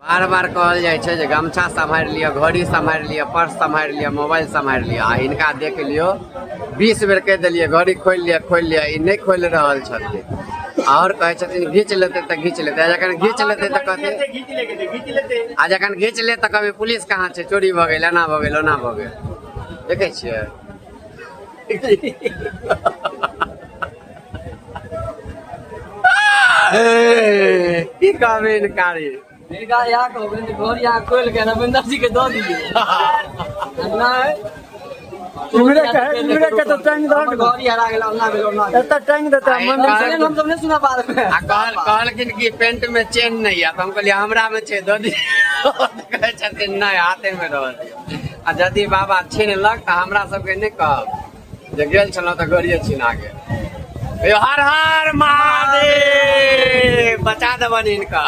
बार बार कहल जाय छै जे गमछा सम्हारि लिअ, घड़ी सम्हारि लिअ, पर्स सम्हारि लिअ, मोबाइल सम्हारि लिअ। आ हिनका देख लियो 20 बेर कह दिलियै घड़ी खोलि लिअ, ई नहीं खोल रहल छथिन। और कहे छथिन घींच लेते तो घींच लेते, जखन घींच लेते तो कहते आ जखन घींच ले तो कभी पुलिस कहाँ छै, चोरी भ गेल, एना भ गेल, ओना भ गेल। देखे छियै की कहबे इनकारी इनका यहाँ कहबे घर यहाँ खोल के रविंदर जी के दो दीजिए। इमरे के तो टैंक दो घर ही हरा गेला ना गेलो ना एत टैंक देता हम सब नहीं सुना बाद में। कहलखिन कि पेंट में चेन नहीं है, तो हम कहलिए हमरा में छै दो दी। कहे छथिन नहीं हाथे में रह दियो। आ यदि बाबा छीनलक तो हमरा सबके नहीं कहब जे गेल छलहुँ तो गाड़िए छीना गेल। हर हर महादेव, बचा देबन इनका।